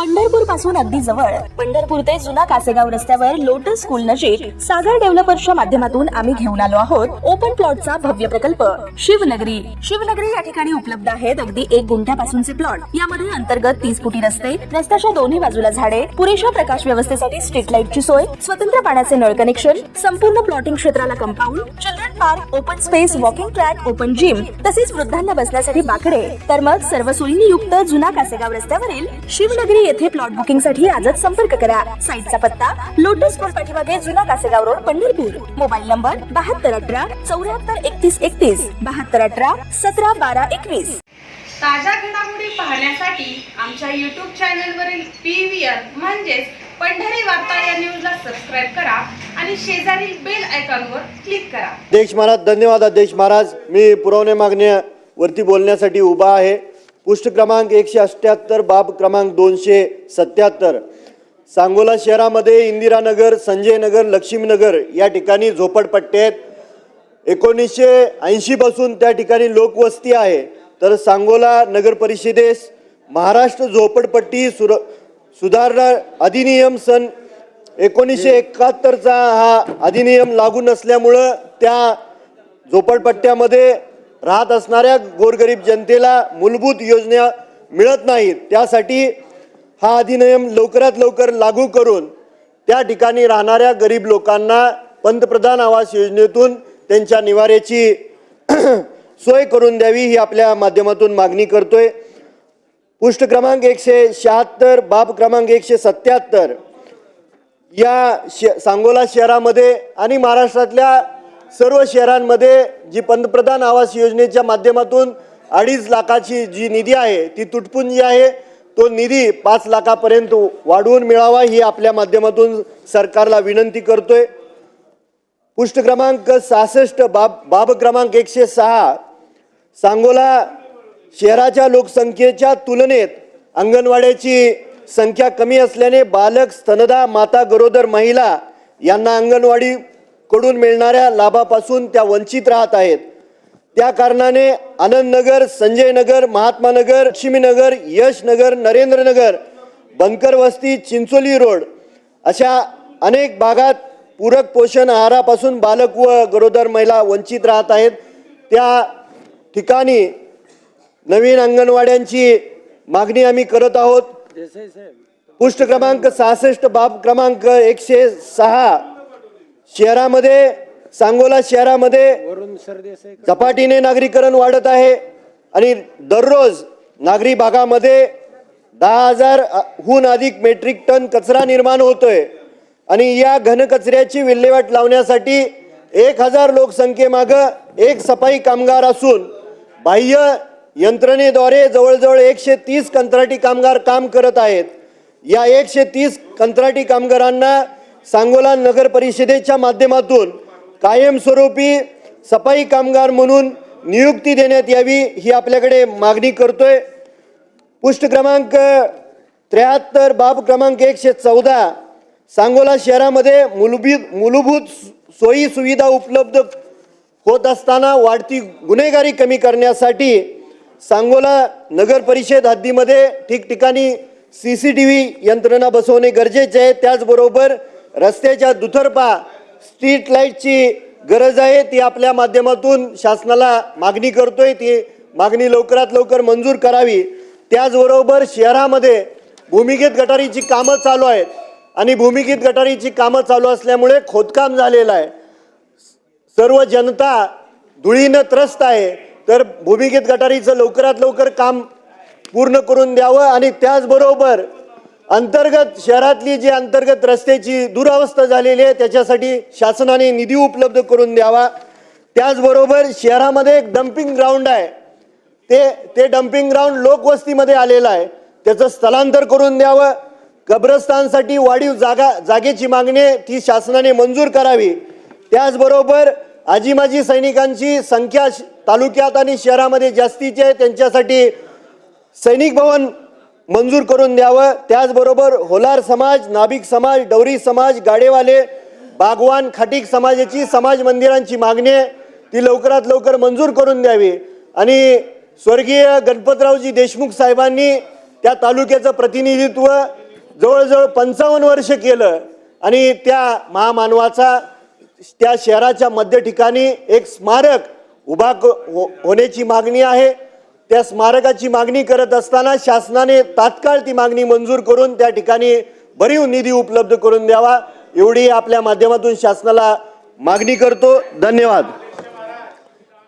पंढरपूर पासून अगदी जवळ पंढरपूर ते जुना कासेगाव रस्त्यावर लोटस स्कूल नजीक सागर डेव्हलपर्सच्या माध्यमातून आम्ही घेऊन आलो आहोत ओपन प्लॉटचा भव्य प्रकल्प शिवनगरी। शिवनगरी या ठिकाणी उपलब्ध आहेत अगदी 1 गुंठ्यापासूनचे प्लॉट। यामध्ये अंतर्गत 30 फुटी रस्ते, रस्त्याच्या दोन्ही बाजूला झाडे, पुरेशा प्रकाश व्यवस्थेसाठी स्ट्रीट लाईटची सोय, स्वतंत्र पाण्याचे नळ कनेक्शन, संपूर्ण प्लॉटिंग क्षेत्राला compound, children park, open space, walking track, open gym, तसेच वृद्धांना बसण्यासाठी बाकडे। तर मग सर्व सोयींनी युक्त जुना कासेगाव रस्त्यावरील शिवनगरी येथे प्लॉट बुकिंग साठी आजच संपर्क करा। साईटचा पत्ता लोटस स्कूल पाठीमागे जुना Kasegaon road Pandharpur. Mobile number 7218 74 31 31 7218 17 12 21। ताज्या घडामोडी पाहण्यासाठी आमच्या YouTube चॅनलवरील PVR म्हणजेच पंढरी वार्ता या न्यूजला सबस्क्राइब करा आणि शेजारील बेल आयकॉनवर क्लिक करा। अध्यक्ष महाराज, धन्यवाद अध्यक्ष महाराज। मी पुरवणे मागण्यावरती बोलण्यासाठी उभा आहे। पुष्ट क्रमांक 178 बाब क्रमांक 277 सांगोला शहरामध्ये इंदिरानगर, संजय नगर, लक्ष्मीनगर या ठिकाणी झोपडपट्टे आहेत। 1980 पासून त्या ठिकाणी लोकवस्ती आहे। तर सांगोला नगर परिषदेस महाराष्ट्र झोपडपट्टी सुधारणा अधिनियम सन 1971चा हा अधिनियम लागू नसल्यामुळे त्या झोपडपट्ट्यामध्ये राहत असणाऱ्या गोरगरीब जनतेला मूलभूत योजना मिळत नाहीत। त्यासाठी हा अधिनियम लवकरात लवकर लागू करून त्या ठिकाणी राहणाऱ्या गरीब लोकांना पंतप्रधान आवास योजनेतून त्यांच्या निवाऱ्याची सोय करून द्यावी ही आपल्या माध्यमातून मागणी करतोय। पुष्ट क्रमांक 176 बाब क्रमांक 177 या सांगोला शहरामध्ये आणि महाराष्ट्रातल्या सर्व शहरांमध्ये जी पंतप्रधान आवास योजनेच्या माध्यमातून 2.5 लाखाची जी निधी आहे ती तुटपुंजी आहे, तो निधी 5 लाखापर्यंत वाढवून मिळावा ही आपल्या माध्यमातून सरकारला विनंती करतोय। पुष्ट क्रमांक 66 बाब क्रमांक 106 सांगोला शहराच्या लोकसंख्येच्या तुलनेत अंगणवाड्याची संख्या कमी असल्याने बालक, स्तनदा माता, गरोदर महिला यांना अंगणवाडी कडून मिळणाऱ्या लाभापासून त्या वंचित राहत आहेत। त्या कारणाने आनंदनगर, संजय नगर, महात्मा नगर, लक्ष्मीनगर, यश नगर, नरेंद्र नगर, बनकर वस्ती, चिंचोली रोड अशा अनेक भागात पूरक पोषण आहारापासून बालक व गरोदर महिला वंचित राहत आहेत। त्या ठिकाणी नवीन अंगणवाड्यांची मागणी आम्ही करत आहोत। पुष्ट क्रमांक 66 बाब क्रमांक 106 शहरामध्ये सांगोला शहरामध्ये झपाटीने नागरीकरण वाढत आहे आणि दररोज नागरी भागामध्ये 10,000 हून अधिक मेट्रिक टन कचरा निर्माण होतोय आणि या घनकचऱ्याची विल्हेवाट लावण्यासाठी 1000 लोकसंख्येमागे एक सफाई कामगार असून बाह्य यंत्रणेद्वारे जवळजवळ 130 कंत्राटी कामगार काम करत आहेत। या 130 कंत्राटी कामगारांना सांगोला नगर परिषदेच्या माध्यमातून कायमस्वरूपी सफाई कामगार म्हणून नियुक्ती देण्यात यावी ही आपल्याकडे मागणी करतोय। पुष्ट क्रमांक 73 बाब क्रमांक 114 सांगोला शहरामध्ये मूलभूत सोयी सुविधा उपलब्ध होत असताना वाढती गुन्हेगारी कमी करण्यासाठी सांगोला नगर परिषद हद्दीमध्ये ठिकठिकाणी CCTV यंत्रणा बसवणे गरजेचे आहे। त्याचबरोबर रस्त्याच्या दुतर्फा स्ट्रीट लाईटची गरज आहे, ती आपल्या माध्यमातून शासनाला मागणी करतोय। ती मागणी लवकरात लवकर मंजूर करावी। त्याचबरोबर शहरामध्ये भूमिगत गटारीची कामं चालू आहेत आणि भूमिगत गटारीची कामं चालू असल्यामुळे खोदकाम झालेलं आहे। सर्व जनता धुळीनं त्रस्त आहे। तर भूमिगत गटारीचं लवकरात लवकर काम पूर्ण करून द्यावं आणि त्याचबरोबर अंतर्गत शहरातली जी अंतर्गत रस्त्याची दुरावस्था झालेली आहे त्याच्यासाठी शासनाने निधी उपलब्ध करून द्यावा। त्याचबरोबर शहरामध्ये एक डम्पिंग ग्राउंड आहे, ते डम्पिंग ग्राउंड लोकवस्तीमध्ये आलेलं आहे, त्याचं स्थलांतर करून द्यावं। कब्रस्तानसाठी वाढीव जागेची मागणी ती शासनाने मंजूर करावी। त्याचबरोबर आजी माजी सैनिकांची संख्या तालुक्यात आणि शहरामध्ये जास्तीची आहे, त्यांच्यासाठी सैनिक भवन मंजूर करून द्यावं। त्याचबरोबर होलार समाज, नाभिक समाज, डवरी समाज, गाडेवाले, बागवान, खाटीक समाजाची समाज मंदिरांची मागणी आहे, ती लवकरात लवकर मंजूर करून द्यावी। आणि स्वर्गीय गणपतरावजी देशमुख साहेबांनी त्या तालुक्याचं प्रतिनिधित्व जवळजवळ 55 वर्ष केलं आणि त्या महामानवाचा त्या शहराच्या मध्य ठिकाणी एक स्मारक होण्याची मागणी आहे। त्या स्मारकाची मागणी करत असताना शासनाने तात्काळ ती मागणी मंजूर करून त्या ठिकाणी भरीव निधी उपलब्ध करून द्यावा एवढी आपल्या माध्यमातून शासनाला मागणी करतो। धन्यवाद।